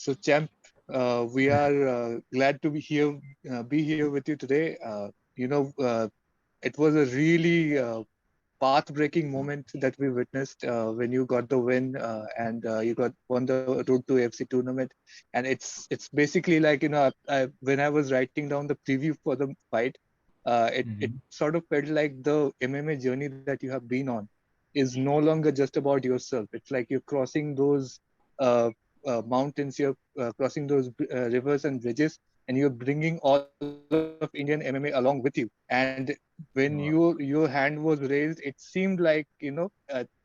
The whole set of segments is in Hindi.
So, Champ, we are glad to be here with you today. It was a really path-breaking moment that we witnessed when you got the win and you got won the Road to AFC tournament. And it's basically like when I was writing down the preview for the fight, it Mhm. sort of felt like the MMA journey that you have been on is no longer just about yourself. It's like you're crossing those uh, mountains, you're crossing those rivers and bridges, and you're bringing all of Indian MMA along with you. And when Wow. your hand was raised, it seemed like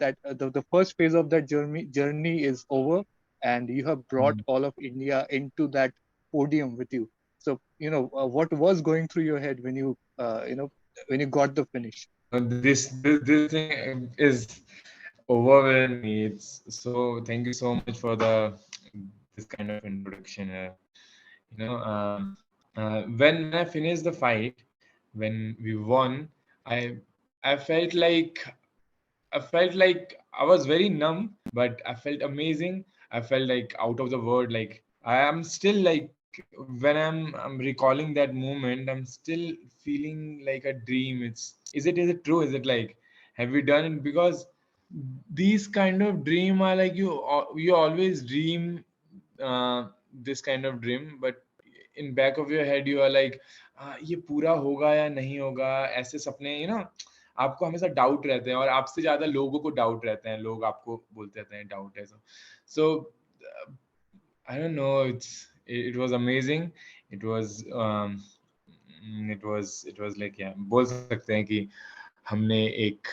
that the first phase of that journey is over, and you have brought Mhm. all of India into that podium with you. So what was going through your head when you got the finish? This thing is overwhelmed me. It's so thank you so much for the this kind of introduction. You know, when I finished the fight, when we won, I I felt like I felt like I was very numb, but I felt amazing. I felt like out of the world. Like I am still like when I'm recalling that moment, I'm still feeling like a dream. Is it true? Is it like have you done it? Because these kind of dream are like you always dream this kind of dream, but in back of your head you are like ये पूरा होगा या नहीं होगा ऐसे सपने आपको हमेशा डाउट रहते हैं और आपसे ज्यादा लोगों को डाउट रहते हैं लोग आपको बोलते रहते हैं डाउट है so I don't know it was amazing it was it was like yeah बोल सकते हैं कि हमने एक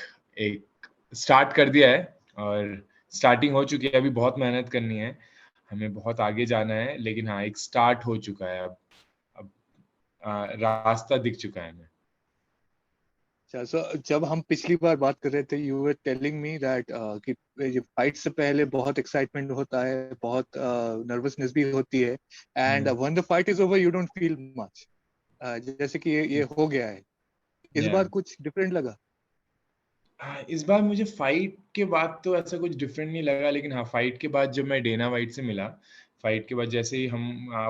स्टार्ट कर दिया है और स्टार्टिंग हो चुकी है अभी बहुत मेहनत करनी है हमें बहुत आगे जाना है लेकिन हाँ एक स्टार्ट हो चुका है अब रास्ता दिख चुका है हमें अच्छा, so जब हम पिछली बार बात कर रहे थे, you were telling me that कि ये फाइट से पहले बहुत एक्साइटमेंट होता है, बहुत नर्वसनेस भी होती है, and hmm when the fight is over you don't feel much, जैसे कि ये हो गया है। इस या बार कुछ डिफरेंट लगा? इस बार मुझे फाइट के बाद तो ऐसा कुछ डिफरेंट नहीं लगा लेकिन हाँ फाइट के बाद जब मैं डेना वाइट से मिला फाइट के बाद जैसे ही हम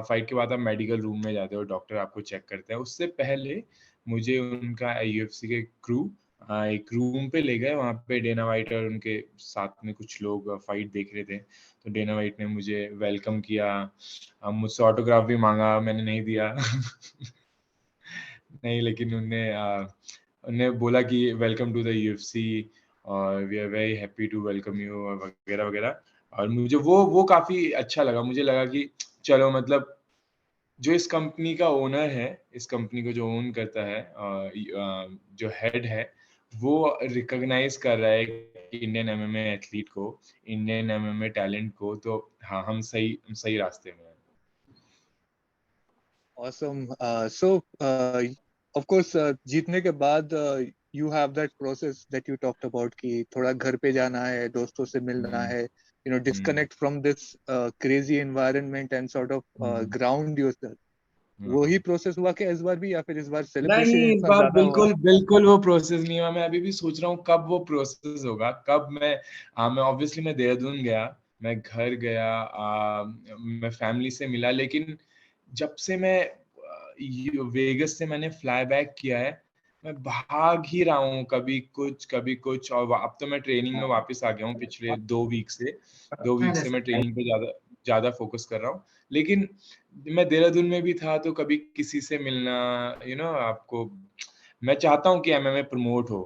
फाइट के बाद आप मेडिकल रूम में जाते हो डॉक्टर आपको चेक करते हैं उससे पहले मुझे उनका यूएफसी के क्रू एक रूम पे ले गए वहाँ पे डेना वाइट और उनके साथ में कुछ लोग फाइट देख रहे थे तो डेना वाइट ने मुझे वेलकम किया मुझसे ऑटोग्राफ भी मांगा मैंने नहीं दिया नहीं लेकिन उन्होंने बोला कि वेलकम टू द यूएफसी और we are very happy to welcome you और वगैरह वगैरह और मुझे वो काफी अच्छा लगा मुझे लगा कि चलो मतलब जो इस कंपनी का ओनर है इस कंपनी को जो ओन करता है जो हेड है वो रिकॉग्नाइज कर रहा है कि इंडियन एमएमए एथलीट को इंडियन एमएमए टैलेंट को तो हाँ हम सही रास्ते में हैं Awesome. Of course, जीतने के बाद you have that process that you talked about कि थोड़ा घर पे जाना है, दोस्तों से मिलना हम्म है, हम्म disconnect from this crazy environment and sort of hmm ground yourself. वही हम्म। प्रोसेस हुआ क्या इस बार भी, या फिर इस बार नहीं सेलिब्रेशन इस इतना बार ज्यादा हुआ? बिल्कुल बिल्कुल वो प्रोसेस नहीं हुआ मैं अभी भी सोच रहा हूँ कब वो प्रोसेस होगा कब मैं ऑब्वियसली मैं देहरादून गया मैं घर गया मैं फैमिली से मिला लेकिन जब से मैं वेगस से मैंने फ्लाई बैक किया है मैं भाग ही रहा हूँ कभी कुछ और अब तो मैं ट्रेनिंग में वापस आ गया हूँ पिछले 2 वीक से 2 वीक से मैं ट्रेनिंग पे ज्यादा ज्यादा फोकस कर रहा हूँ लेकिन मैं देहरादून में भी था तो कभी किसी से मिलना आपको मैं चाहता हूँ कि एमएमए प्रमोट हो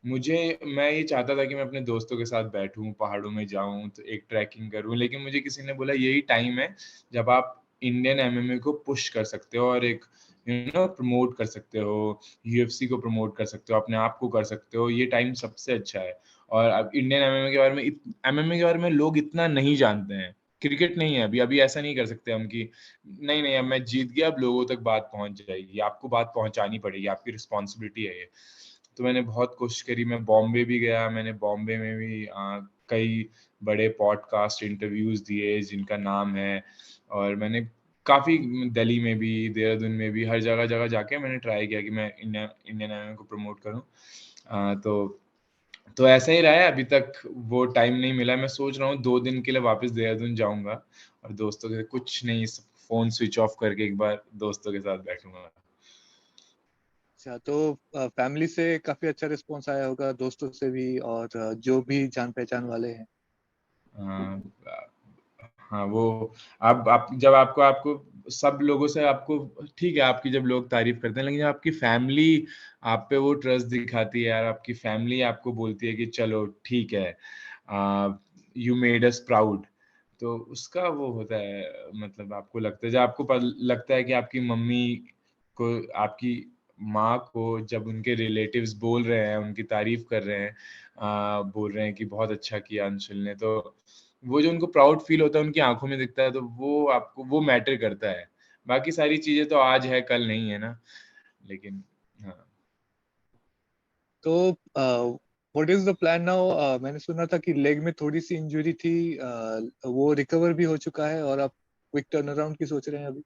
मैं ये चाहता था कि मैं अपने दोस्तों के साथ बैठूं पहाड़ों में जाऊं तो एक ट्रैकिंग करूं लेकिन मुझे किसी ने बोला यही टाइम है जब आप इंडियन एमएमए को पुश कर सकते हो और एक प्रमोट कर सकते हो यूएफसी को प्रमोट कर सकते हो अपने आप को कर सकते हो ये टाइम सबसे अच्छा है और अब इंडियन एमएमए के बारे में लोग इतना नहीं जानते हैं क्रिकेट नहीं है अभी अभी ऐसा नहीं कर सकते हम कि नहीं अब मैं जीत गया अब लोगों तक बात पहुंच जाएगी आपको बात पहुंचानी पड़ेगी आपकी रिस्पॉन्सिबिलिटी है ये तो मैंने बहुत कोशिश करी मैं बॉम्बे भी गया मैंने बॉम्बे में भी कई बड़े पॉडकास्ट इंटरव्यूज दिए जिनका नाम है और मैंने काफी दिल्ली में भी देहरादून में भी हर जगह जगह जाके मैंने ट्राई किया कि मैं इंडियन एमएमए को प्रमोट करूं तो तो ऐसा ही रहा है अभी तक, वो टाइम नहीं मिला। मैं सोच रहा हूँ 2 दिन के लिए वापस देहरादून जाऊँगा और दोस्तों के कुछ नहीं, फ़ोन स्विच ऑफ करके एक बार दोस्तों के साथ बैठूँगा। अच्छा, तो फैमिली से काफी अच्छा रिस्पॉन्स आया होगा, दोस्तों से भी, और जो भी जान पहचान वाले हैं। हाँ, हाँ, वो अब आप जब आपको आपको सब लोगों से आपको ठीक है, आपकी जब लोग तारीफ़ करते हैं, लेकिन जब आपकी फैमिली आप पे वो ट्रस्ट दिखाती है, यार आपकी फैमिली आपको बोलती है कि चलो ठीक है, यू मेड अस प्राउड, तो उसका वो होता है, मतलब आपको लगता है, जब आपको लगता है कि आपकी मम्मी को, आपकी माँ को जब उनके रिलेटिव्स बोल रहे हैं, उनकी तारीफ़ कर रहे हैं, बोल रहे हैं कि बहुत अच्छा किया अंशुल ने, तो वो जो उनको प्राउड फ़ील होता है, उनकी आँखों में दिखता है, तो वो आपको वो मैटर करता है। बाकी सारी चीज़ें तो आज है, कल नहीं है ना, लेकिन हाँ। तो what is the plan now? मैंने सुना था कि लेग में थोड़ी सी इंजरी थी, वो रिकवर भी हो चुका है और आप क्विक टर्न अराउंड की सोच रहे हैं अभी?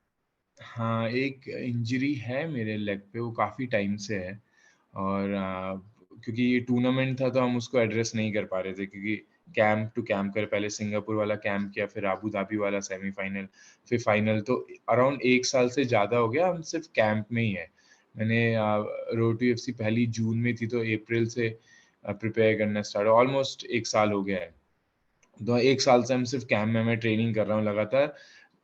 हाँ, एक इंजरी है मेरे लेग पे, वो काफ़ी टाइम से है, और क्योंकि ये टूर्नामेंट था तो हम उसको एड्रेस नहीं कर पा रहे थे, क्योंकि कैंप टू कैंप कर, पहले सिंगापुर वाला कैंप किया, फिर अबू धाबी वाला सेमीफाइनल, फिर फाइनल, तो अराउंड 1 साल से ज़्यादा हो गया हम सिर्फ कैंप में ही हैं। मैंने रोड टू एफसी पहली जून में थी, तो अप्रैल से प्रिपेयर करना स्टार्ट, ऑलमोस्ट 1 साल हो गया है। तो 1 साल से हम सिर्फ कैंप में मैं ट्रेनिंग कर रहा हूँ लगातार।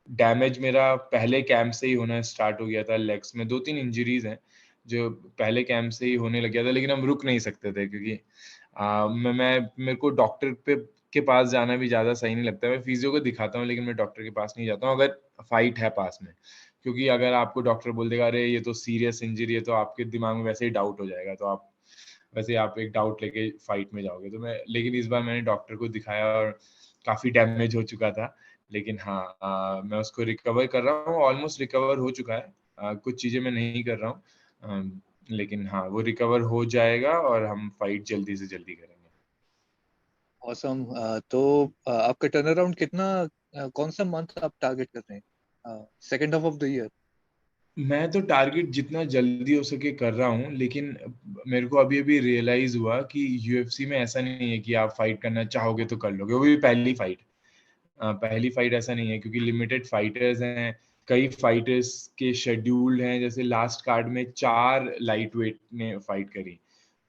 डैमेज मेरा पहले कैंप से ही होना स्टार्ट हो गया था लेग्स में, 2-3 इंजरीज़ हैं, जो पहले कैंप से ही होने लग गया था, लेकिन हम रुक नहीं सकते थे, क्योंकि मैं मेरे को डॉक्टर के पास जाना भी ज़्यादा सही नहीं लगता है। मैं फिज़ियो को दिखाता हूँ, लेकिन मैं डॉक्टर के पास नहीं जाता हूँ अगर फाइट है पास में। क्योंकि अगर आपको डॉक्टर बोल देगा, "अरे! ये तो सीरियस इंजरी है", तो आपके दिमाग में वैसे ही डाउट हो जाएगा, तो आप वैसे ही आप एक डाउट लेके फाइट में जाओगे। तो मैं, लेकिन इस बार मैंने डॉक्टर को दिखाया और काफ़ी डैमेज हो चुका था। लेकिन हाँ, मैं उसको रिकवर कर रहा हूँ, ऑलमोस्ट रिकवर हो चुका है। कुछ चीज़ें मैं नहीं कर रहा हूँ। लेकिन हाँ, वो रिकवर हो जाएगा और हम फाइट जल्दी से जल्दी करेंगे। ऑसम। तो आपका टर्न अराउंड कितना, कौन सा मंथ आप टारगेट कर रहे हैं? Second half of the year? मैं तो टारगेट जितना जल्दी हो सके कर रहा हूँ, लेकिन मेरे को अभी-अभी रियलाइज़ हुआ कि यूएफसी में ऐसा नहीं है कि आप फाइट करना चाहोगे तो कर लोगे। वो भी पहली फाइट। पहली फाइट ऐसा नहीं है, क्योंकि लिमिटेड फाइटर्स हैं, कई फाइटर्स के शेड्यूल्ड हैं, जैसे लास्ट कार्ड में 4 लाइट वेट ने फाइट करी।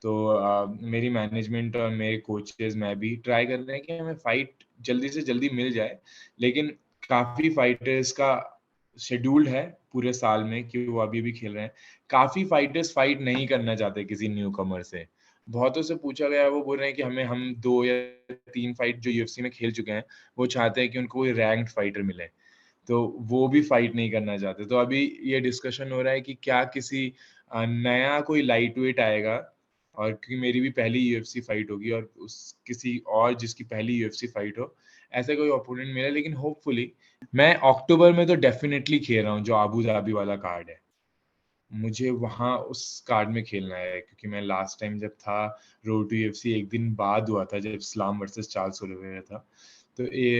तो मेरी मैनेजमेंट और मेरे कोचेज़, मैं भी ट्राई कर रहे हैं कि हमें फाइट जल्दी से जल्दी मिल जाए, लेकिन काफ़ी फाइटर्स का शेड्यूल्ड है पूरे साल में कि वो अभी-भी खेल रहे हैं। काफ़ी फाइटर्स फाइट नहीं करना चाहते किसी न्यूकमर से। बहुतों से पूछा गया है, वो बोल रहे हैं कि हम 2 या 3 फाइट जो यूएफसी में खेल चुके हैं, वो चाहते हैं कि उनको कोई रैंक्ड फाइटर मिले, तो वो भी फाइट नहीं करना चाहते। तो अभी ये डिस्कशन हो रहा है कि क्या किसी नया कोई लाइटवेट आएगा, और क्योंकि मेरी भी पहली यूएफसी फाइट होगी और उस किसी और जिसकी पहली यूएफसी फाइट हो, ऐसा कोई ओपोनेंट मिले, लेकिन होपफुली मैं अक्टूबर में तो डेफिनिटली खेल रहा हूँ, जो अबू धाबी वाला कार्ड है। मुझे वहाँ उस कार्ड में खेलना है, क्योंकि मैं लास्ट टाइम जब था, रोड टू यूएफसी 1 दिन बाद हुआ था, जब इस्लाम वर्सेस चार्ल्स ओलिवेरा था। तो ये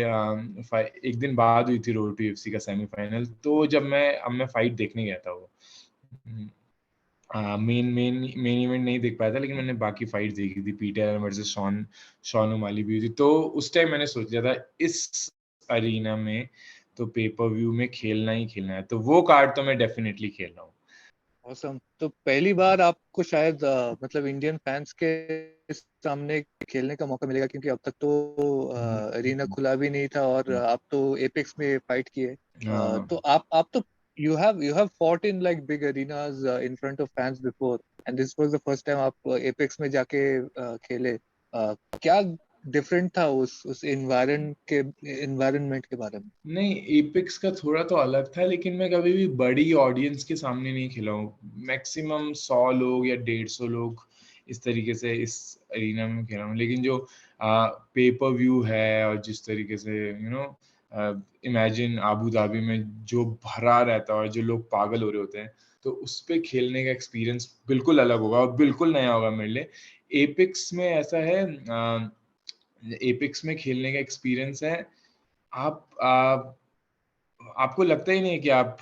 1 दिन बाद हुई थी रोड टू यूएफसी का सेमीफाइनल, तो जब मैं फाइट देखने गया था वो। हुँ, मेन इवेंट नहीं देख पाया था, लेकिन मैंने बाकी फाइट देखी थी, पीटर वर्सेस शॉन ओमाली भी हुई थी। तो उस टाइम मैंने सोच लिया था, इस अरीना में तो पे पर व्यू में खेलना ही खेलना है, तो वो कार्ड तो मैं डेफिनिटली खेल रहा हूँ। ऑसम। तो पहली बार आपको शायद मतलब इंडियन फैंस के सामने खेलने का मौका मिलेगा, क्योंकि अब तक तो अरीना खुला भी नहीं था, और आप तो एपेक्स में फाइट किए। हाँ। तो आप तो you have fought in like big arenas in front of fans before, and this was the first time आप एपेक्स में जाके खेले। क्या डिफरेंट था उस एनवायरनमेंट के बारे में? नहीं, एपेक्स का थोड़ा तो अलग था, लेकिन मैं कभी भी बड़ी ऑडियंस के सामने नहीं खेला हूँ। मैक्सिमम 100 लोग या 150 लोग, इस तरीके से इस अरीना में खेला हूँ। लेकिन जो पे पर व्यू है, और जिस तरीके से इमेजिन अबू धाबी में जो भरा रहता है और जो लोग पागल हो रहे होते हैं, तो उस पे खेलने का एक्सपीरियंस बिल्कुल अलग होगा और बिल्कुल नया होगा मेरे लिए। एपेक्स में ऐसा है, एपेक्स में खेलने का एक्सपीरियंस है, आप आपको लगता ही नहीं है कि आप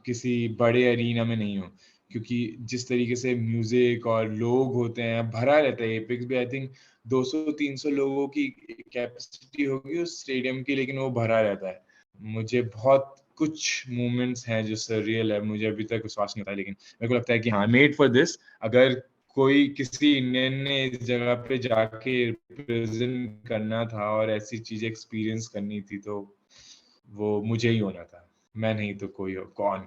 किसी बड़े अरीना में नहीं हो, क्योंकि जिस तरीके से म्यूजिक और लोग होते हैं, भरा रहता है एपेक्स भी। आई थिंक 200-300 लोगों की कैपेसिटी होगी उस स्टेडियम की, लेकिन वो भरा रहता है। मुझे बहुत कुछ मोमेंट्स हैं जो सररियल है, मुझे अभी तक विश्वास नहीं होता है, लेकिन मेरे को लगता है कि हाँ, मेड फॉर दिस। अगर कोई किसी इंडियन ने इस जगह पे जाके रिप्रेजेंट करना था और ऐसी चीजें एक्सपीरियंस करनी थी, तो वो मुझे ही होना था। मैं नहीं तो कोई हो, कौन?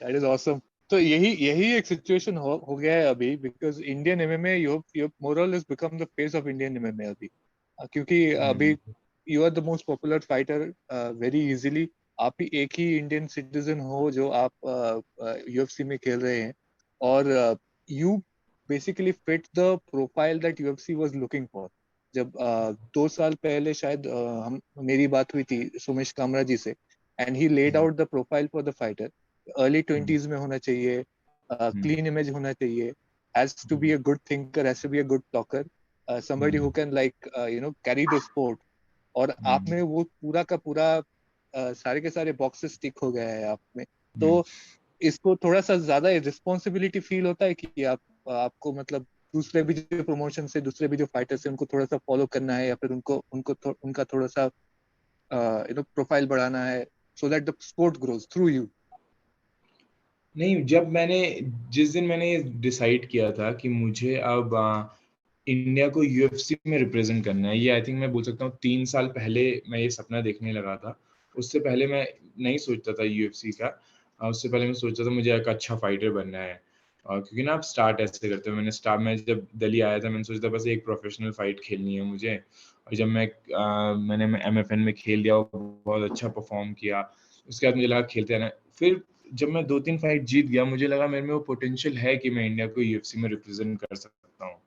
That is awesome. तो यही एक सिचुएशन हो गया है अभी, because Indian MMA you more or less become the face of Indian MMA अभी। क्योंकि अभी you are the most popular fighter very easily. आप ही एक ही इंडियन सिटीजन हो जो आप यूएफसी में खेल रहे हैं, और you basically fit the profile that UFC was looking for. जब 2 साल पहले शायद हम मेरी बात हुई थी सुमेश कामरा जी से, and he laid out the profile for the fighter. Early 20s में होना चाहिए, क्लीन इमेज होना चाहिए, has to be a good thinker, has to be a good talker, somebody who can like carry the sport। और आप में वो पूरा का पूरा सारे के सारे बॉक्सेस टिक हो गया है आप में। तो इसको थोड़ा सा ज्यादा रिस्पॉन्सिबिलिटी फील होता है कि आपको मतलब दूसरे भी जो प्रमोशन से दूसरे भी जो फाइटर्स हैं उनको थोड़ा सा फॉलो करना है, या फिर उनका थोड़ा सा प्रोफाइल बढ़ाना है, so that the sport grows through you. नहीं, जिस दिन मैंने डिसाइड किया था कि मुझे अब इंडिया को यूएफसी में रिप्रेजेंट करना है, ये आई थिंक मैं बोल सकता हूँ 3 साल पहले मैं ये सपना देखने लगा था। उससे पहले मैं नहीं सोचता था यूएफसी का। उससे पहले मैं सोचता था मुझे एक अच्छा फाइटर बनना है। क्योंकि ना आप स्टार्ट ऐसे करते हो। मैं जब दिल्ली आया था, मैंने सोचा था बस एक प्रोफेशनल फाइट खेलनी है मुझे। और जब मैंने एमएफएन में खेल लिया और बहुत अच्छा परफॉर्म किया, उसके बाद मुझे लगा खेलते रहना। फिर जब मैं 2-3 फाइट जीत गया, मुझे लगा मेरे में वो पोटेंशियल है कि मैं इंडिया को यूएफसी में रिप्रेजेंट कर सकता हूँ।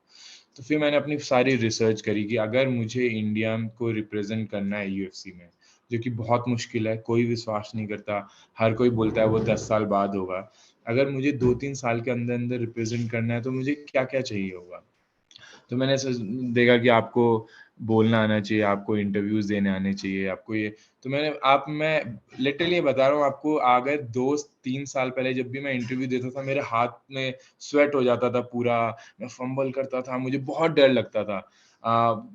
तो फिर मैंने अपनी सारी रिसर्च करी कि अगर मुझे इंडिया को रिप्रेजेंट करना है यूएफसी में, जो कि बहुत मुश्किल है, कोई विश्वास नहीं करता, हर कोई बोलता है वो 10 साल बाद होगा। अगर मुझे 2-3 साल के अंदर रिप्रेजेंट करना है, तो मुझे क्या-क्या चाहिए होगा? तो मैंने देखा कि आपको बोलना आना चाहिए, आपको इंटरव्यूज देने आने चाहिए, आपको ये। तो मैं लिटरली बता रहा हूँ आपको, अगर 2-3 साल पहले जब भी मैं इंटरव्यू देता था, मेरे हाथ में स्वेट हो जाता था पूरा, मैं फंबल करता था, मुझे बहुत डर लगता था। अब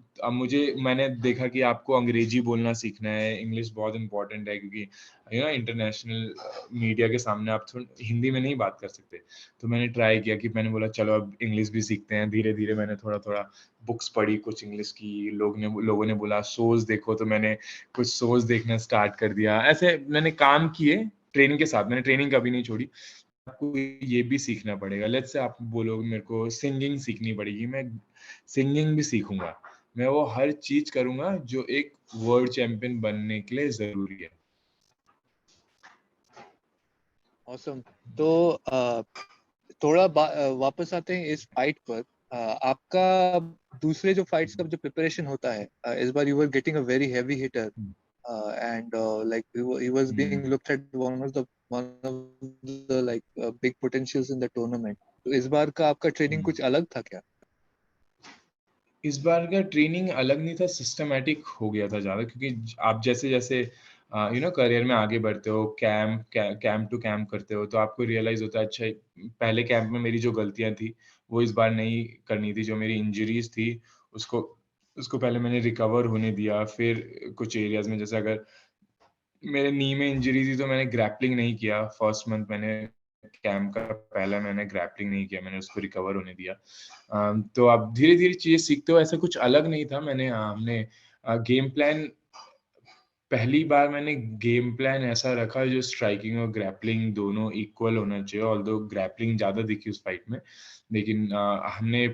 मैंने देखा कि आपको अंग्रेजी बोलना सीखना है, इंग्लिश बहुत इंपॉर्टेंट है, क्योंकि इंटरनेशनल मीडिया के सामने आप हिंदी में नहीं बात कर सकते। तो मैंने ट्राई किया कि मैंने बोला चलो अब इंग्लिश भी सीखते हैं। धीरे-धीरे मैंने थोड़ा-थोड़ा बुक्स पढ़ी कुछ इंग्लिश की, लोगों ने बोला शोज़ देखो, तो मैंने कुछ शोज़ देखना स्टार्ट कर दिया। ऐसे मैंने काम किए ट्रेनिंग के साथ, मैंने ट्रेनिंग कभी नहीं छोड़ी। आपको ये भी सीखना पड़ेगा। लेट्स से आप बोलोगे मेरे को सिंगिंग सीखनी पड़ेगी, मैं सिंगिंग भी सीखूँगा। मैं वो हर चीज़ करूँगा जो एक वर्ल्ड चैंपियन बनने के लिए ज़रूरी है। ऑसम। तो थोड़ा वापस आते हैं इस फाइट पर। आपका दूसरे जो फाइट्स का जो प्रिपरेशन होता है, इस बार you were getting a very heavy hitter, and like he was being looked at one of the like big potentials in the tournament. तो इस बार का आपका ट्रेनिंग कुछ अलग था क्या? इस बार का ट्रेनिंग अलग नहीं था, सिस्टमैटिक हो गया था ज़्यादा, क्योंकि आप जैसे-जैसे करियर में आगे बढ़ते हो, कैंप टू कैंप करते हो, तो आपको रियलाइज़ होता है अच्छा पहले कैंप में मेरी जो गलतियाँ थी, वो इस बार नहीं करनी थी। जो मेरी इंजरीज़ थी, उसको उसको पहले मैंने रिकवर होने दिया। फिर कुछ एरियाज़ में जैसे अगर मेरे नी में इंजरी थी, तो मैंने ग्रैपलिंग नहीं किया। फर्स्ट मंथ मैंने कैंप का पहला मैंने ग्रैपलिंग नहीं किया, मैंने उसको रिकवर होने दिया। तो आप धीरे-धीरे चीज़ें सीखते हो, ऐसा कुछ अलग नहीं था। हमने गेम प्लान पहली बार मैंने गेम प्लान ऐसा रखा जो स्ट्राइकिंग और ग्रैपलिंग दोनों इक्वल होना चाहिए, ऑल्दो ग्रैपलिंग ज़्यादा दिखी उस फाइट में। लेकिन हमने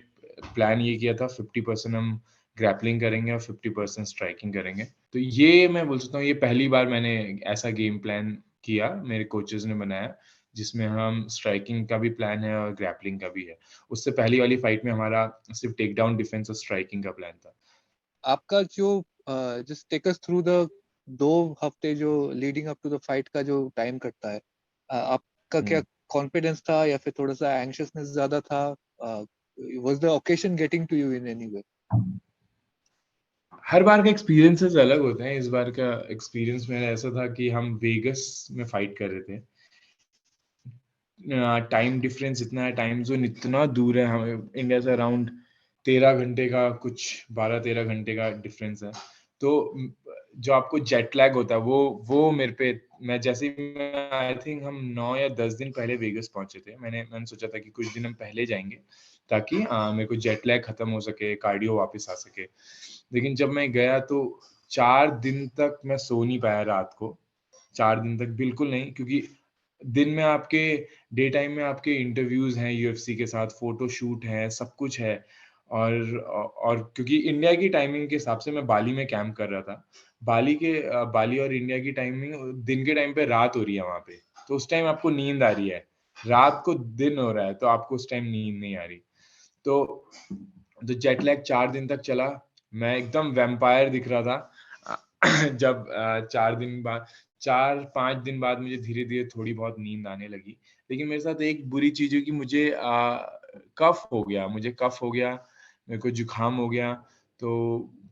प्लान ये किया था 50% हम ग्रैपलिंग करेंगे और 50% स्ट्राइकिंग करेंगे। तो ये मैं बोल सकता हूँ, ये पहली बार मैंने ऐसा गेम प्लान किया, मेरे कोचेज़ ने बनाया, जिसमें हम स्ट्राइकिंग का भी प्लान है और ग्रैपलिंग का भी है। उससे पहली वाली फाइट में हमारा सिर्फ़ टेक डाउन डिफेंस और स्ट्राइकिंग का प्लान था। आपका जो just take us through the 2 हफ्ते जो leading up to the fight का जो टाइम कटता है, आपका क्या कॉन्फिडेंस था या फिर थोड़ा सा एंग्शियसनेस ज्यादा था? Was the occasion getting to you in any way? हर बार का एक्सपीरियंसेस अलग होते हैं। इस बार का एक्सपीरियंस मेरा ऐसा था कि हम वेगस में फाइट कर रहे थे। टाइम डिफरेंस इतना है, टाइम जोन इतना दूर है, हमें इंडिया से अराउंड 13 घंटे का, कुछ 12-13 घंटे का डिफरेंस है। तो जो आपको जेट लैग होता है वो मेरे पे, मैं जैसे ही आई थिंक हम 9 या 10 दिन पहले वेगस पहुंचे थे। मैंने सोचा था कि कुछ दिन हम पहले जाएंगे ताकि मेरे को जेट लैग खत्म हो सके, कार्डियो वापस आ सके। लेकिन जब मैं गया तो 4 दिन तक मैं सो नहीं पाया रात को। 4 दिन तक बिल्कुल नहीं, क्योंकि दिन में आपके, डे टाइम में आपके इंटरव्यूज हैं यूएफसी के साथ, फोटो शूट है, सब कुछ है। और क्योंकि इंडिया की टाइमिंग के हिसाब से मैं बाली में कैंप कर रहा था, बाली और इंडिया की टाइमिंग, दिन के टाइम पे रात हो रही है वहां पे, तो उस टाइम आपको नींद आ रही है, रात को दिन हो रहा है तो आपको उस टाइम नींद नहीं आ रही। तो जेट लैग 4 दिन तक चला, मैं एकदम वैम्पायर दिख रहा था। जब 4-5 दिन बाद मुझे धीरे धीरे थोड़ी बहुत नींद आने लगी। लेकिन मेरे साथ एक बुरी चीज हुई कि मुझे कफ हो गया, मेरे को जुकाम हो गया। तो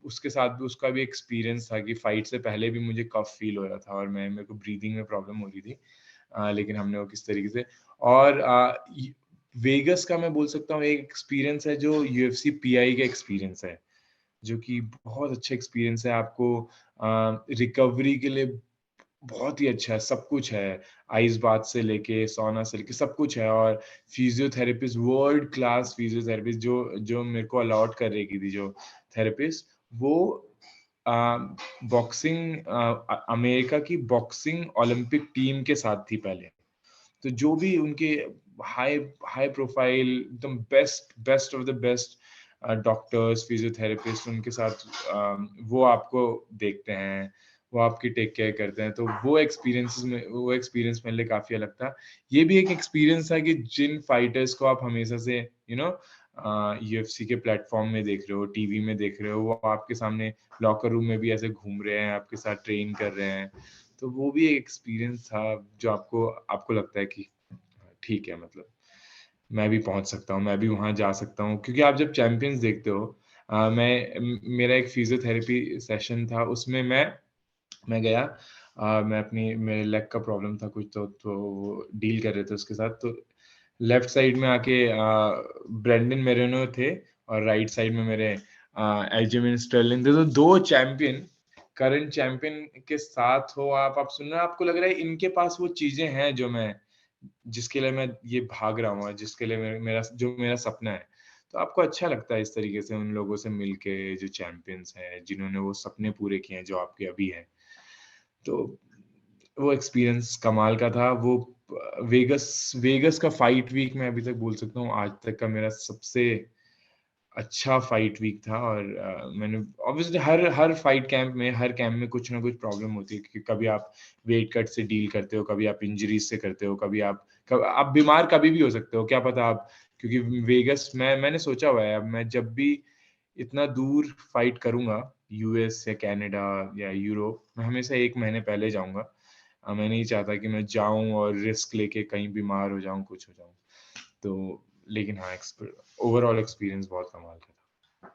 उसके साथ भी, उसका भी एक्सपीरियंस था कि फाइट से पहले भी मुझे कफ फील हो रहा था और मेरे को ब्रीदिंग में प्रॉब्लम हो रही थी। लेकिन हमने वो किस तरीके से, और वेगस का मैं बोल सकता हूँ एक एक्सपीरियंस है जो यूएफसी पीआई का एक्सपीरियंस है, जो कि बहुत अच्छा एक्सपीरियंस है। आपको रिकवरी के लिए बहुत ही अच्छा है, सब कुछ है, आइस बाथ से लेके सौना से लेके सब कुछ है। और फिजियोथेरेपिस्ट, वर्ल्ड क्लास फिजियोथेरेपिस्ट जो जो मेरे को अलॉट कर रही थी, जो थेरेपिस्ट, वो बॉक्सिंग, अमेरिका की बॉक्सिंग ओलंपिक टीम के साथ थी पहले। तो जो भी उनके हाई हाई प्रोफाइल, एकदम best best of the best doctors, physiotherapist, उनके साथ वो आपको देखते हैं, वो आपकी टेक केयर करते हैं। तो वो एक्सपीरियंस मेरे लिए काफी अलग था। ये भी एक एक्सपीरियंस था कि जिन फाइटर्स को आप हमेशा से यूएफसी के प्लेटफॉर्म में देख रहे हो, टीवी में देख रहे हो, वो आपके सामने लॉकर रूम में भी ऐसे घूम रहे हैं, आपके साथ ट्रेन कर रहे हैं। तो वो भी एक एक्सपीरियंस था जो आपको आपको लगता है कि ठीक है, मतलब मैं भी पहुंच सकता हूँ, मैं भी वहां जा सकता हूँ। क्योंकि आप जब चैंपियंस देखते हो, मेरा एक फिजियोथेरेपी सेशन था, उसमें मैं गया, मेरे लेग का प्रॉब्लम था कुछ, तो डील कर रहे थे उसके साथ। तो लेफ्ट साइड में आके ब्रेंडन मेरेनो थे और राइट साइड में मेरे एल्जेमिन स्टर्लिंग थे। तो दो चैंपियन, करंट चैंपियन के साथ हो आप सुन रहे हो, आपको लग रहा है इनके पास वो चीजें हैं जिसके लिए मैं ये भाग रहा हूँ, जिसके लिए मेरा सपना है। तो आपको अच्छा लगता है इस तरीके से उन लोगों से मिलके, जो चैंपियंस हैं, जिन्होंने वो सपने पूरे किए हैं जो आपके अभी हैं। तो वो एक्सपीरियंस कमाल का था। वो वेगस वेगस का फाइट वीक मैं अभी तक बोल सकता हूँ आज तक का मेरा सबसे अच्छा फाइट वीक था। और मैंने ऑब्वियसली हर कैंप में कुछ ना कुछ प्रॉब्लम होती है, क्योंकि कभी आप वेट कट से डील करते हो, कभी आप इंजरीज से करते हो, आप बीमार कभी भी हो सकते हो, क्या पता आप। क्योंकि वेगस मैंने सोचा हुआ है, अब मैं जब भी इतना दूर फाइट करूंगा, यूएस या कनाडा या यूरोप, मैं हमेशा 1 महीने पहले जाऊंगा। मैं नहीं चाहता कि मैं जाऊं और रिस्क लेके कहीं बीमार हो जाऊं, कुछ हो जाऊं। तो लेकिन हाँ, ओवरऑल एक्सपीरियंस बहुत कमाल का था।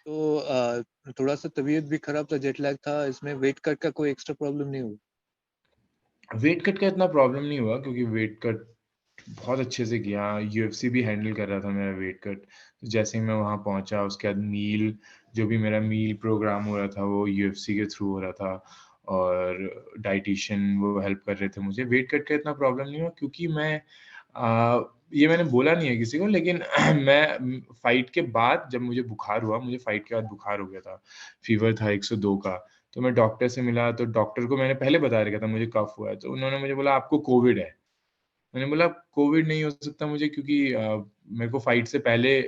तो थोड़ा सा तबीयत भी खराब था, जेट लैग था, इसमें वेट कट का कोई एक्स्ट्रा प्रॉब्लम नहीं हुआ? वेट कट का इतना प्रॉब्लम नहीं हुआ, क्योंकि वेट कट बहुत अच्छे से किया, यूएफसी भी हैंडल कर रहा था मेरा वेट कट। तो जैसे ही मैं वहाँ पहुंचा, उसके बाद जो भी मेरा मील प्रोग्राम हो रहा था वो यूएफसी के थ्रू हो रहा था, और डाइटिशियन वो हेल्प कर रहे थे मुझे। वेट कट का इतना प्रॉब्लम नहीं हुआ, क्योंकि ये मैंने बोला नहीं है किसी को, लेकिन मैं फाइट के बाद, जब मुझे बुखार हुआ, मुझे फाइट के बाद बुखार हो गया था, फीवर था 102 का। तो मैं डॉक्टर से मिला, तो डॉक्टर को मैंने पहले बता रखा था मुझे कफ हुआ है, तो उन्होंने मुझे बोला आपको कोविड है। मैंने बोला कोविड नहीं हो सकता मुझे, क्योंकि मेरे को फाइट से पहले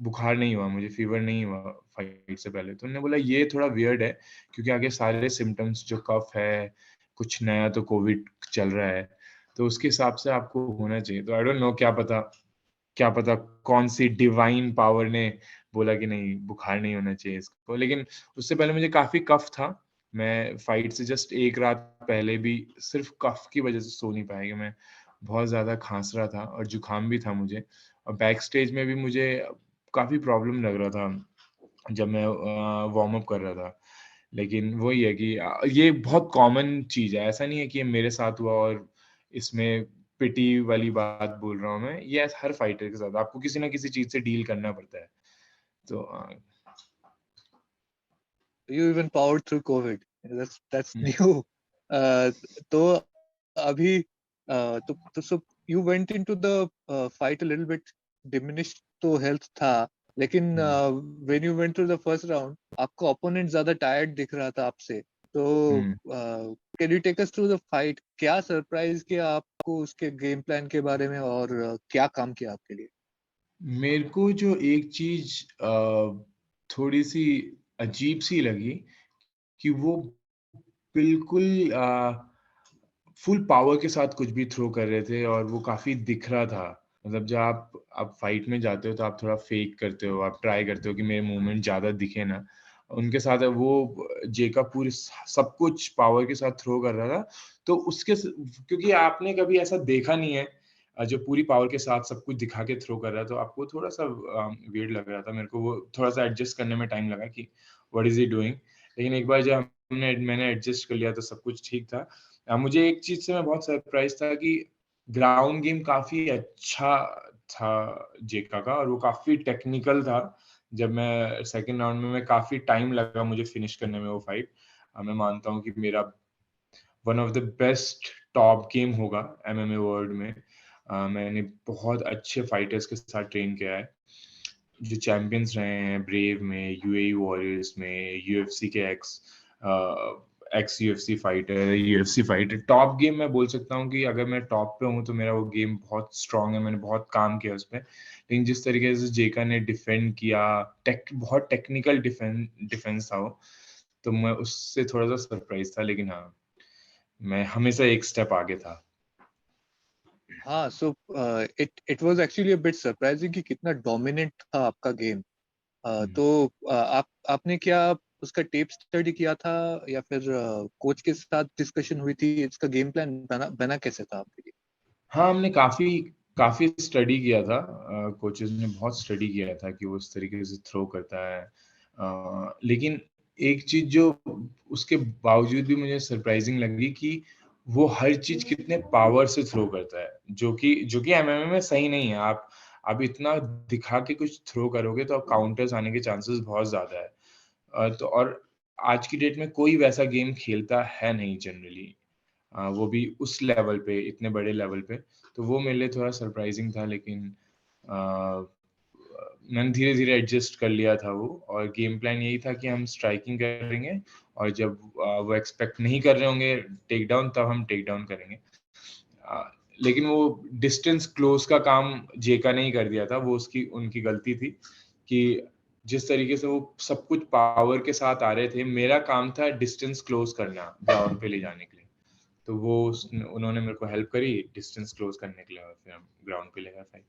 बुखार नहीं हुआ, मुझे फीवर नहीं हुआ फाइट से पहले। तो उन्होंने बोला ये थोड़ा वियर्ड है, क्योंकि आगे सारे सिम्टम्स, जो कफ है, कुछ नया तो कोविड चल रहा है, तो उसके हिसाब से आपको होना चाहिए। तो आई डोंट नो, क्या पता कौन सी डिवाइन पावर ने बोला कि नहीं, बुखार नहीं होना चाहिए इसको। लेकिन उससे पहले मुझे काफी कफ था। मैं फाइट से जस्ट एक रात पहले भी सिर्फ कफ की वजह से सो नहीं पाया, कि मैं बहुत ज्यादा खांस रहा था और जुकाम भी था मुझे। और बैक स्टेज में भी मुझे काफी प्रॉब्लम लग रहा था जब मैं वार्म अप कर रहा था। लेकिन वही है कि ये बहुत कॉमन चीज है, ऐसा नहीं है कि ये मेरे साथ हुआ और इसमें पिटी वाली बात बोल रहा हूँ मैं, ये हर फाइटर के साथ आपको किसी ना किसी चीज से डील करना पड़ता है। तो You even powered through COVID. That's new. Uh, तो अभी तो so you went into the fight a little bit diminished, तो health था, लेकिन when you went through the first round आपका opponent ज्यादा tired दिख रहा था आपसे, तो can you take us through the fight? क्या surprise किया आपको उसके game plan के बारे में, और क्या काम किया आपके लिए? मेरे को जो एक चीज थोड़ी सी अजीब सी लगी कि वो बिल्कुल फुल पावर के साथ कुछ भी थ्रो कर रहे थे और वो काफ़ी दिख रहा था। मतलब जब आप फाइट में जाते हो तो आप थोड़ा फेक करते हो, आप ट्राई करते हो कि मेरे मूवमेंट ज़्यादा दिखे ना। उनके साथ वो जेका पूरी सब कुछ पावर के साथ थ्रो कर रहा था। तो उसके स क्योंकि आपने कभी ऐसा देखा नहीं है जो पूरी पावर के साथ सब कुछ दिखा के थ्रो कर रहा है, तो आपको थोड़ा-सा वियर्ड लग रहा था। मेरे को वो थोड़ा-सा एडजस्ट करने में टाइम लगा कि व्हाट इज़ ही डूइंग? लेकिन एक बार जब मैंने एडजस्ट कर लिया तो सब कुछ ठीक था। मुझे एक चीज़ से मैं बहुत सरप्राइज़ था कि ग्राउंड गेम काफ़ी अच्छा था जेका का और वो काफ़ी टेक्निकल था। जब मैं सेकंड राउंड में मैं काफ़ी टाइम लगा मुझे फिनिश करने में वो फाइट। मैं मानता हूँ कि मेरा one of the best top game होगा एमएमए वर्ल्ड में। मैंने बहुत अच्छे फाइटर्स के साथ ट्रेन किया है, जो चैंपियंस रहे हैं ब्रेव में, यूएई वॉरियर्स में, यूएफसी के x UFC fighter, UFC fighter. Top game मैं बोल सकता हूँ कि अगर मैं टॉप पे हूँ तो मेरा वो गेम बहुत स्ट्रांग है, मैंने बहुत काम किया उस पे। लेकिन जिस तरीके से जेका ने डिफेंड किया, बहुत टेक्निकल डिफेंस था वो, तो मैं उससे थोड़ा-सा सरप्राइज़ था, लेकिन हाँ, मैं हमेशा एक स्टेप आगे था। हाँ, so it was actually a bit surprising कि कितना dominant था आपका गेम। हुँ। तो आपने क्या उसका टेप स्टडी किया था, या फिर कोच के साथ डिस्कशन हुई थी? इसका गेम प्लान बना बना कैसे था आपके लिए? हाँ, हमने काफ़ी काफ़ी स्टडी किया था। कोचेज़ ने बहुत स्टडी किया था कि वो इस तरीके से थ्रो करता है। लेकिन एक चीज़ जो उसके बावजूद भी मुझे सरप्राइज़िंग लगी कि वो हर चीज़ कितने पावर से थ्रो करता है, जो कि एमएमए में सही नहीं है। आप इतना दिखा के कुछ थ्रो करोगे तो अब काउंटर्स आने के चांसेस बहुत ज़्यादा है। तो और आज की डेट में कोई वैसा गेम खेलता है नहीं जनरली। वो भी उस लेवल पे, इतने बड़े लेवल पे, तो वो मेरे लिए थोड़ा सरप्राइज़िंग था, लेकिन अ, मैंने धीरे-धीरे एडजस्ट कर लिया था वो, और गेम प्लान यही था कि हम स्ट्राइकिंग करेंगे और जब वो एक्सपेक्ट नहीं कर रहे होंगे टेक डाउन, तब हम टेक डाउन करेंगे। अ, लेकिन वो डिस्टेंस क्लोज़ का काम जेका ने ही कर दिया था, वो उसकी उनकी गलती थी कि जिस तरीके से वो सब कुछ पावर के साथ आ रहे थे, मेरा काम था डिस्टेंस क्लोज़ करना ग्राउंड पे ले जाने के लिए। तो वो उन्होंने मेरे को हेल्प करी डिस्टेंस क्लोज करने के लिए और फिर हम ग्राउंड पे ले गए फाइट।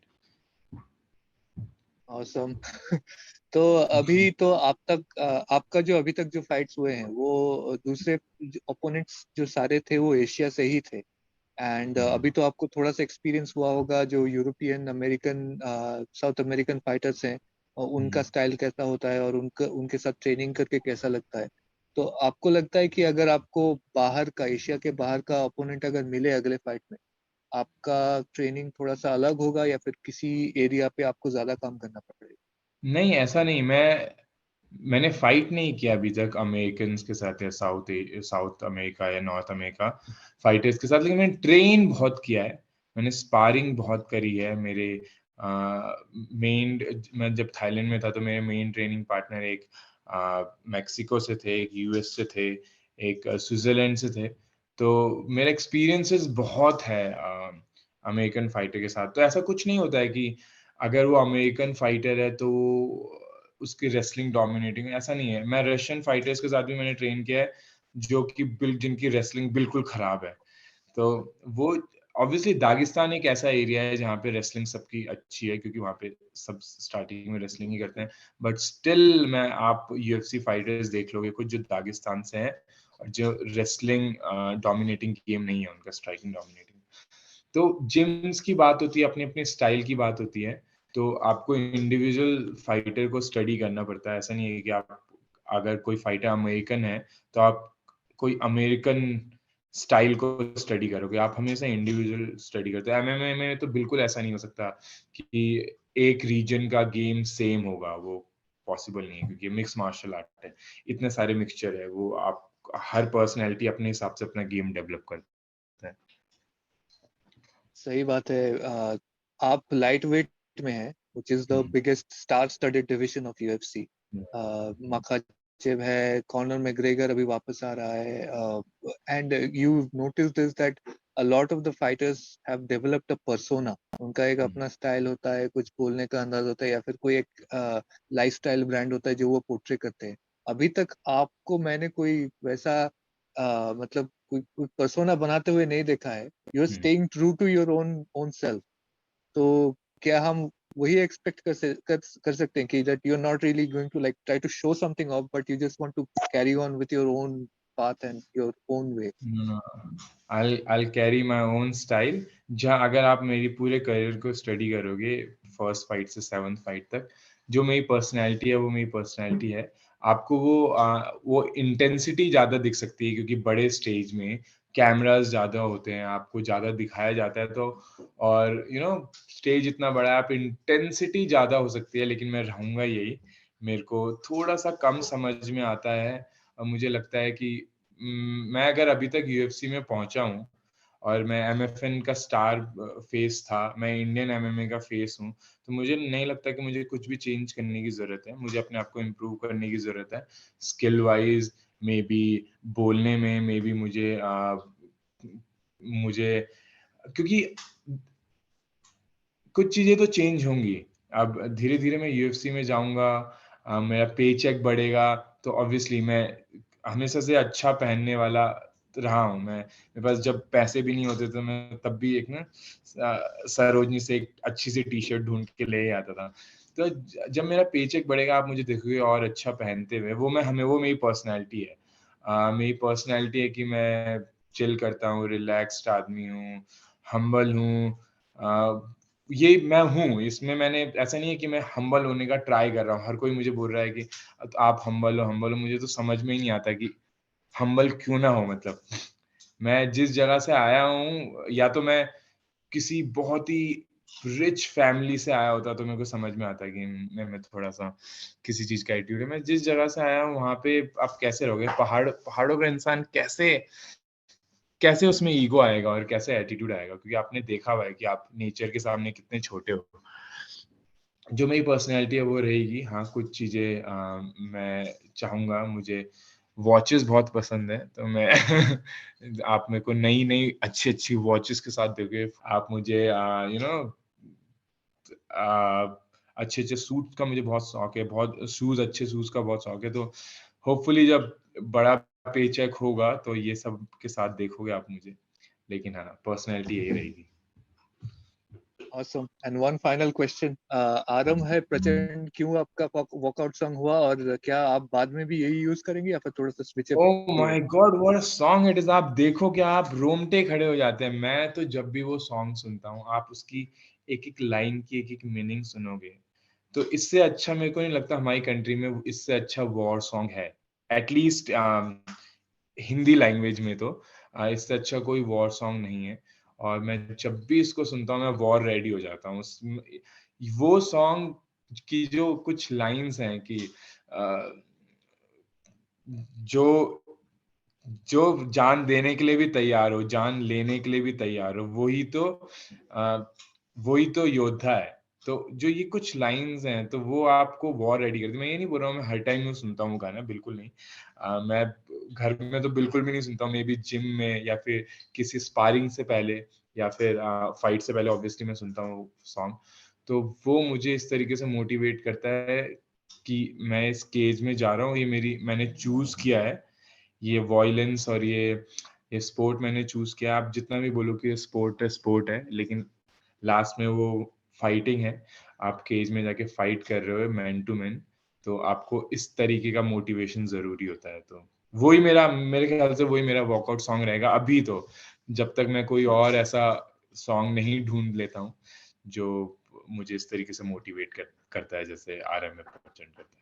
ऑसम। तो अभी तो आपका जो अभी तक जो फाइट्स हुए हैं, वो दूसरे ओपोनेंट्स जो सारे थे वो एशिया से ही थे। एंड अभी तो आपको थोड़ा सा एक्सपीरियंस हुआ होगा, जो European, American, south American fighters हैं, और उनका स्टाइल कैसा होता है, और उनके साथ ट्रेनिंग करके कैसा लगता है। तो आपको लगता है कि अगर आपको बाहर का, एशिया के बाहर का ओपोनेंट अगर मिले अगले फाइट में, आपका ट्रेनिंग थोड़ा सा अलग होगा, या फिर किसी एरिया पे आपको ज्यादा काम करना पड़ेगा? नहीं, ऐसा नहीं, मैंने फाइट नहीं किया अभी तक अमेरिकन्स के साथ या साउथ अमेरिका या नॉर्थ अमेरिका फाइटर्स के साथ, लेकिन मैंने ट्रेन बहुत किया है। मैंने स्पारिंग बहुत करी है। मेरे मेन मैं जब थाईलैंड में था तो मेरे मेन ट्रेनिंग पार्टनर एक मेक्सिको से थे, एक यूएस से थे, एक स्विट्जरलैंड से थे। तो मेरा एक्सपीरियंसेस बहुत है अमेरिकन फाइटर के साथ। तो ऐसा कुछ नहीं होता है कि अगर वो अमेरिकन फाइटर है तो उसकी रेसलिंग डोमिनेटिंग है, ऐसा नहीं है। मैं रशियन फाइटर्स के साथ भी मैंने ट्रेन किया है, जो कि जिनकी रेसलिंग बिल्कुल खराब है। तो वो ऑब्वियसली दागिस्तान एक ऐसा एरिया है जहाँ पे रेसलिंग सबकी अच्छी है, क्योंकि वहाँ पे सब स्टार्टिंग में रेसलिंग ही करते हैं। बट स्टिल मैं आप यूएफसी फाइटर्स देख लोगे कुछ जो दागिस्तान से हैं और जो रेसलिंग डोमिनेटिंग गेम नहीं है उनका, स्ट्राइकिंग डोमिनेटिंग। तो जिम्स की बात होती है, अपने-अपने स्टाइल की बात होती है। तो आपको इंडिविजुअल फाइटर को स्टडी करना पड़ता है। ऐसा नहीं है कि आप अगर कोई फाइटर अमेरिकन है, तो आप कोई अमेरिकन स्टाइल को स्टडी करोगे, आप हमेशा इंडिविजुअल स्टडी करते हो। एमएमए में तो बिल्कुल ऐसा नहीं हो सकता कि एक रीजन का गेम सेम होगा, वो पॉसिबल नहीं है क्योंकि मिक्स मार्शल आर्ट है, इतने सारे मिक्सचर है, वो आप हर पर्सनैलिटी अपने हिसाब से अपना गेम डेवलप करता है। सही बात है। आप लाइट वेट में हैं, which is the biggest star-studded division of UFC. Makhachev है, कॉनर मैग्रेगर अभी वापस आ रहा है, and you've noticed this that a lot of the fighters have developed a persona. उनका एक अपना स्टाइल होता है, कुछ बोलने का अंदाज होता है, या फिर कोई एक लाइफस्टाइल ब्रांड होता है जो वो पोर्ट्रे करते हैं। अभी तक आपको मैंने कोई वैसा मतलब कोई पर्सोना बनाते हुए नहीं देखा है। You are staying true to your own self. तो क्या हम वही एक्सपेक्ट कर सकते हैं कि that you are not really going to like try to show something off, but you just want to carry on with your own path and your own way? No, I'll carry my own style. जहाँ अगर आप मेरी पूरे करियर को स्टडी करोगे, फर्स्ट फाइट से 7th फाइट तक, जो मेरी पर्सनैलिटी है वो मेरी पर्सनैलिटी है। आपको वो इंटेंसिटी ज़्यादा दिख सकती है क्योंकि बड़े स्टेज में कैमरास ज़्यादा होते हैं, आपको ज़्यादा दिखाया जाता है, तो और स्टेज इतना बड़ा है, आप इंटेंसिटी ज़्यादा हो सकती है, लेकिन मैं रहूँगा यही। मेरे को थोड़ा सा कम समझ में आता है और मुझे लगता है कि मैं अगर अभी तक यूएफसी में पहुंचा हूँ और मैं एमएफएन का स्टार फेस था, मैं इंडियन एमएमए का फेस हूँ, तो मुझे नहीं लगता कि मुझे कुछ भी चेंज करने की ज़रूरत है। मुझे अपने आप को इम्प्रूव करने की ज़रूरत है, स्किल वाइज, मे बी बोलने में, मे बी मुझे क्योंकि कुछ चीज़ें तो चेंज होंगी। अब धीरे-धीरे मैं यूएफसी में जाऊँगा, मेरा पे चेक बढ़ेगा, तो ऑब्वियसली मैं हमेशा से अच्छा पहनने वाला रहा हूँ मैं। मेरे पास जब पैसे भी नहीं होते तो मैं तब भी एक ना सरोजनी से एक अच्छी-सी टी-शर्ट ढूँढ के ले आता था। तो जब मेरा पे चेक बढ़ेगा, आप मुझे देखोगे और अच्छा पहनते हुए, वो मेरी पर्सनैलिटी है। मेरी पर्सनैलिटी है कि मैं चिल करता हूँ, रिलैक्स्ड आदमी हूँ, हम्बल हूँ। ये मैं हूँ, इसमें मैंने ऐसा नहीं है कि मैं हम्बल होने का ट्राई कर रहा हूँ। हर कोई मुझे बोल रहा है कि आप हम्बल हो, मुझे तो समझ में ही नहीं आता कि हम्बल क्यों ना हो मतलब। मैं जिस जगह से आया हूँ, या तो मैं किसी बहुत ही रिच फैमिली से आया होता तो मेरे को समझ में आता कि मैं थोड़ा-सा किसी चीज़ का एटीट्यूड है। मैं जिस जगह से आया हूँ वहाँ पे आप कैसे रहोगे? पहाड़ों का इंसान कैसे कैसे उसमें ईगो आएगा और कैसे एटीट्यूड आएगा? क्योंकि आपने देखा हुआ है कि आप नेचर के सामने कितने छोटे हो। जो मेरी पर्सनैलिटी है वो रहेगी। हाँ, कुछ चीज़ें मैं चाहूँगा, मुझे वॉचेस बहुत पसंद है, तो मैं आप मेरे को नई-नई अच्छी-अच्छी वॉचेस के साथ देखोगे। आप मुझे अच्छे-अच्छे सूट का मुझे बहुत शौक है, बहुत अच्छे शूज़ का बहुत शौक है, तो होपफुली जब बड़ा पेचेक होगा तो ये सब के साथ देखोगे आप मुझे। लेकिन हाँ, पर्सनैलिटी यही रहेगी। Awesome. And one final question. आरम है प्रचंड क्यों आपका वॉकआउट सॉन्ग हुआ, और क्या आप बाद में भी यही यूज करेंगे या फिर थोड़ा सा स्विचअप ओह भी माय होगा? God what a song it is. आप देखो कि आप रोंगटे खड़े हो जाते हैं। मैं तो जब भी वो सॉन्ग सुनता हूँ, आप उसकी एक-एक लाइन की एक-एक मीनिंग सुनोगे, तो इससे अच्छा मेरे को नहीं लगता हमारी कंट्री में इससे अच्छा वॉर सॉन्ग है। एटलीस्ट हिंदी लैंग्वेज में तो इससे अच्छा कोई वॉर सॉन्ग नहीं है, और मैं जब भी इसको सुनता हूँ मैं वॉर रेडी हो जाता हूँ। वो सॉन्ग की जो कुछ लाइन्स हैं कि अ, जो जो जान देने के लिए भी तैयार हो, जान लेने के लिए भी तैयार हो, अ, वही तो योद्धा है। तो जो ये कुछ लाइन्स हैं, तो वो आपको वॉर रेडी करती है। मैं ये नहीं बोल रहा हूँ मैं हर टाइम में सुनता हूँ गाना, बिल्कुल नहीं। मैं घर में तो बिल्कुल भी नहीं सुनता हूँ, मेबी जिम में या फिर किसी स्पारिंग से पहले या फिर फाइट से पहले ऑब्वियसली मैं सुनता हूँ सॉन्ग। तो वो मुझे इस तरीके से मोटिवेट करता है कि मैं इस केज में जा रहा हूँ, ये मैंने चूज़ किया है। ये वॉयलेंस और ये स्पोर्ट मैंने चूज़ किया। आप जितना भी बोलो कि ये स्पोर्ट है, लेकिन लास्ट में वो फाइटिंग है। आप केज में जाके फाइट कर रहे हो मैन टू मैन, तो आपको इस तरीके का मोटिवेशन ज़रूरी होता है। तो मेरे ख्याल से वही मेरा वर्कआउट सॉन्ग रहेगा अभी तो, जब तक मैं कोई और ऐसा सॉन्ग नहीं ढूँढ लेता हूँ, जो मुझे इस तरीके से मोटिवेट करता है जैसे आरएम में प्रचंड करता है।